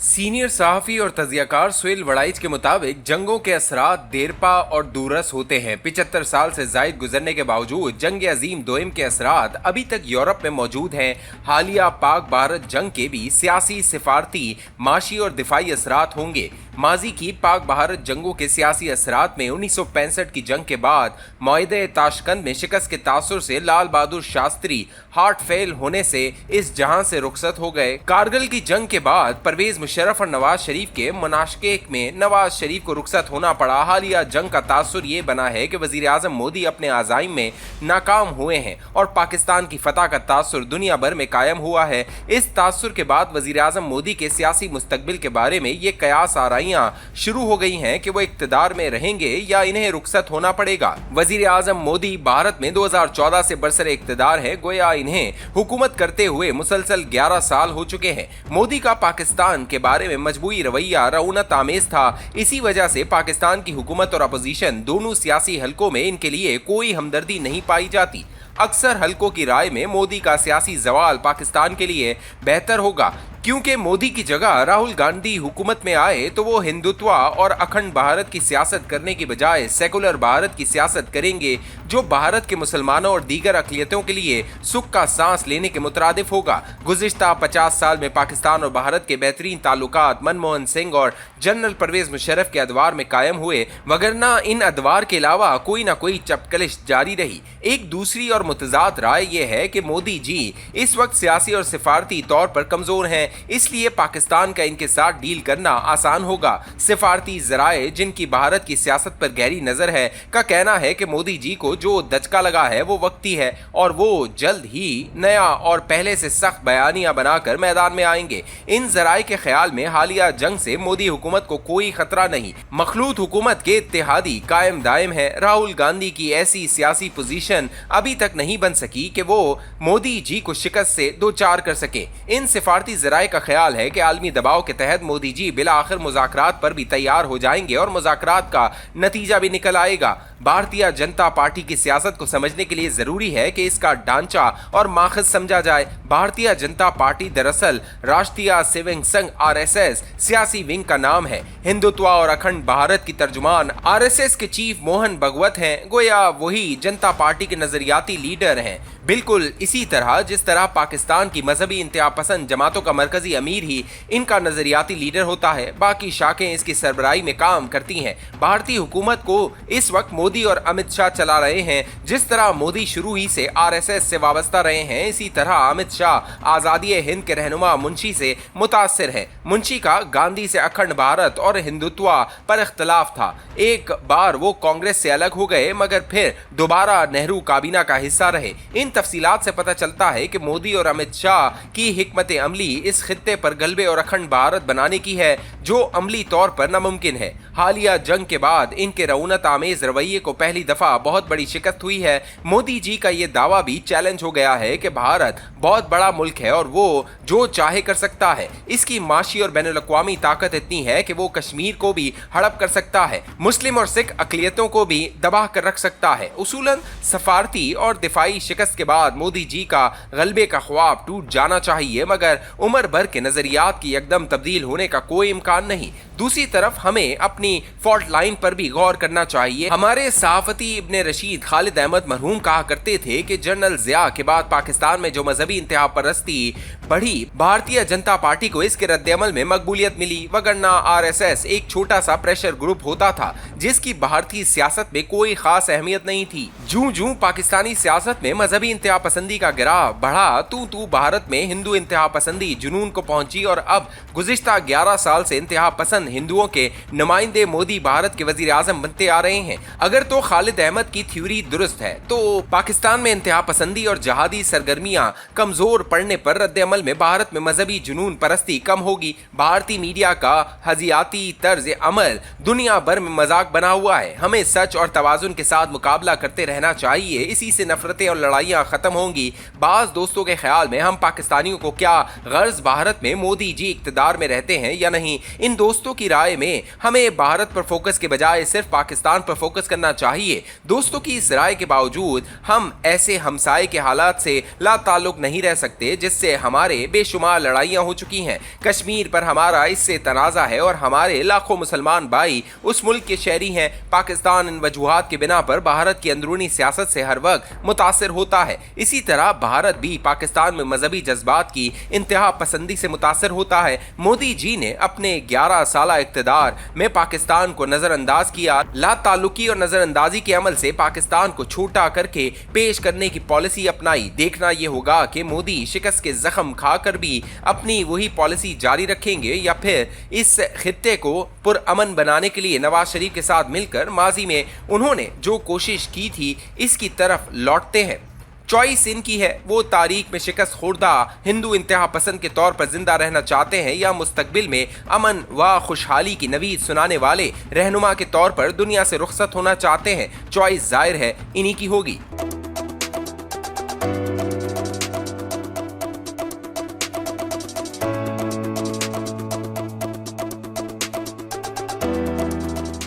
Senior सहाफ़ी और तजियाकार सुहेल वड़ाइच के मुताबिक जंगों के असरात देरपा और दूरस होते हैं। 75 साल से जायद गुजरने के बावजूद जंग अजीम दोइम के असरात अभी तक यूरोप में मौजूद हैं। हालिया पाक भारत जंग के भी सियासी, सिफारती, माशी और दिफाई असरात होंगे। माजी की पाक भारत जंगों के सियासी असरात में 1965 की जंग के बाद मुआहदे ताशकंद में शिकस्त के तासुर से लाल बहादुर शास्त्री हार्ट फेल होने से इस जहां से रुखसत हो गए। कारगिल की जंग के बाद परवेज मुशर्रफ और नवाज शरीफ के मुनाशके में नवाज शरीफ को रुखसत होना पड़ा। हालिया जंग का तासुर ये बना है कि वजीर आजम मोदी अपने आज़ाइम में नाकाम हुए हैं और पाकिस्तान की फतह का तासुर दुनिया भर में कायम हुआ है। इस तासुर के बाद वजीर आजम मोदी के सियासी मुस्तकबिल के बारे में ये कयास आराइयां शुरू हो गई हैं कि वो इक्तदार में रहेंगे या इन्हें रुखसत होना पड़ेगा। वजीर आजम मोदी भारत में 2014 से बरसरे इक्तदार है, गोया इन्हें हुकूमत करते हुए मुसलसल 11 साल हो चुके हैं। मोदी का पाकिस्तान के बारे में मजबूरी रवैया रऊनत आमेज था। इसी वजह से पाकिस्तान की हुकूमत और अपोजिशन दोनों सियासी हलकों में इनके लिए कोई हमदर्दी नहीं पाई जाती। अक्सर हलकों की राय में मोदी का सियासी जवाल पाकिस्तान के लिए बेहतर होगा, क्योंकि मोदी की जगह राहुल गांधी हुकूमत में आए तो वो हिंदुत्व और अखंड भारत की सियासत करने की बजाय सेकुलर भारत की सियासत करेंगे, जो भारत के मुसलमानों और दीगर अक़लियतों के लिए सुख का सांस लेने के मुतरादिफ होगा। गुज़िश्ता 50 साल में पाकिस्तान और भारत के बेहतरीन ताल्लुकात मनमोहन सिंह और जनरल परवेज मुशर्रफ के अदवार में कायम हुए, वगरना इन अदवार के अलावा कोई ना कोई चपकलिश जारी रही। एक दूसरी और मुतजाद राय यह है कि मोदी जी इस वक्त सियासी और सिफारती तौर पर कमज़ोर हैं, इसलिए पाकिस्तान का इनके साथ डील करना आसान होगा। सिफारती ज़राए जिनकी भारत की सियासत पर गहरी नज़र है का कहना है कि मोदी जी को जो दचका लगा है वो वक्ती है और वो जल्द ही नया और पहले से सख्त बयानियां बनाकर मैदान में आएंगे। इन ज़राए के ख्याल में हालिया जंग से मोदी हुकूमत को कोई खतरा नहीं, मखलूत हुकूमत के इत्तेहादी कायम दायम है। राहुल गांधी की ऐसी सियासी पोजीशन अभी तक नहीं बन सकी कि वो मोदी जी को शिकस्त से दो चार कर सके। इन सिफारती ज़राए का ख्याल है कि आलमी दबाव के तहत मोदी जी बिला आखिर मुज़ाकरात पर भी तैयार हो जाएंगे और मुज़ाकरात का नतीजा भी निकल आएगा। भारतीय जनता पार्टी की सियासत को समझने के लिए जरूरी है कि इसका ढांचा और माखज़ समझा जाए। भारतीय जनता पार्टी दरअसल राष्ट्रीय सेविंग संघ RSS सियासी विंग का नाम है। हिंदुत्व और अखंड भारत की तर्जुमान RSS के चीफ मोहन भगवत हैं, गोया वही जनता पार्टी के नजरियाती लीडर हैं। बिल्कुल इसी तरह जिस तरह पाकिस्तान की मजहबी इंतहा पसंद जमातों का मरकजी अमीर ही इनका नजरियाती लीडर होता है, बाकी शाखें इसकी सरबराही में काम करती हैं। भारतीय हुकूमत को इस वक्त मोदी और अमित शाह चला रहे हैं। जिस तरह मोदी शुरू ही से RSS से वाबस्ता रहे हैं, इसी तरह अमित शाह आज़ादी हिंद के रहनुमा मुंशी से मुतासिर है। मुंशी का गांधी से अखंड भारत और हिंदुत्व पर इख्तलाफ था। एक बार वो कांग्रेस से अलग हो गए मगर फिर दोबारा नेहरू काबीना का हिस्सा रहे। इन तफसीलात से पता चलता है कि मोदी और अमित शाह की हिकमत अमली इस खित्ते पर गलबे और अखंड भारत बनाने की है, जो अमली तौर पर नामुमकिन है। हालिया जंग के बाद इनके रऊनत आमेज रवैये को पहली दफा बहुत बड़ी शिकस्त हुई है। मोदी जी का ये दावा भी चैलेंज हो गया है कि भारत बहुत बड़ा मुल्क है और वो जो चाहे कर सकता है। इसकी माशी और बैनुल-अक़वामी ताकत इतनी है कि वो कश्मीर को भी हड़प कर सकता है, मुस्लिम और सिख अक़लियतों को भी दबा कर रख सकता है। उसूलन सफारती और दिफाई शिकस्त के बाद मोदी जी का गलबे का ख्वाब टूट जाना चाहिए, मगर उम्र भर के नजरियात की एकदम तब्दील होने का कोई इम्कान नहीं। दूसरी तरफ हमें अपनी फॉल्ट लाइन पर भी गौर करना चाहिए। हमारे सहाफती इब्ने रशीद खालिद अहमद मरहूम कहा करते थे कि जनरल ज़िया के बाद पाकिस्तान में जो मजहबी इंतहा परस्ती बढ़ी, भारतीय जनता पार्टी को इसके रद्द-ए-अमल में मकबूलियत मिली, वगरना RSS एक छोटा सा प्रेशर ग्रुप होता था जिसकी भारतीय सियासत में कोई खास अहमियत नहीं थी। जूं जूं पाकिस्तानी सियासत में मजहबी इंतहा पसंदी का गिराव बढ़ा, तू भारत में हिंदू इंतहा पसंदी जुनून को पहुंची और अब गुज़िश्ता 11 साल से इंतहा पसंद हिंदुओं के नुमाइंदे मोदी भारत के वजीर आजम बनते आ रहे हैं। अगर तो खालिद अहमद की थ्योरी दुरुस्त है तो पाकिस्तान में इंतहा पसंदी और जहादी सरगर्मियां कमजोर पड़ने पर रद्द-ए-अमल में भारत में मजहबी जुनून परस्ती कम होगी। भारतीय मीडिया का हजियाती तर्ज अमल दुनिया भर में मजाक बना हुआ है। हमें सच और तवाजुन के साथ मुकाबला करते रहना चाहिए, इसी से नफरतें और लड़ाइयाँ खत्म होंगी। बाज दोस्तों के ख्याल में हम पाकिस्तानियों को क्या गर्ज भारत में मोदी जी इक्तदार में रहते हैं या नहीं, इन दोस्तों की राय में हमें भारत पर फोकस के बजाय सिर्फ पाकिस्तान पर फोकस करना चाहिए। दोस्तों की इस राय के बावजूद हम ऐसे हमसाये के हालात से लाताल्लुक नहीं रह सकते जिससे हमारे बेशुमार लड़ाइयां हो चुकी हैं। कश्मीर पर हमारा इससे तनाज़ा है और हमारे लाखों मुसलमान भाई उस मुल्क के शहरी हैं। पाकिस्तान इन वजूहात के बिना पर भारत की अंदरूनी सियासत से हर वक्त मुतासिर होता है। इसी तरह भारत भी पाकिस्तान में मजहबी जज्बात की इंतहा पसंदी से मुतासिर होता है। मोदी जी ने अपने 11 साल इक़्तिदार में पाकिस्तान को नजरअंदाज किया। लाताल्लुकी और नजरअंदाजी के अमल से पाकिस्तान को छोटा करके पेश करने की पॉलिसी अपनाई। देखना यह होगा कि मोदी शिकस्त के जख्म खाकर भी अपनी वही पॉलिसी जारी रखेंगे या फिर इस खित्ते को पुरअमन बनाने के लिए नवाज शरीफ के साथ मिलकर माजी में उन्होंने जो कोशिश की थी इसकी तरफ लौटते हैं। चॉइस इनकी है, वो तारीख में शिकस्त खुर्दा हिंदू इंतहा पसंद के तौर पर जिंदा रहना चाहते हैं या मुस्तकबिल में अमन व खुशहाली की नवीद सुनाने वाले रहनुमा के तौर पर दुनिया से रुखसत होना चाहते हैं। चॉइस जाहिर है इन्हीं की होगी।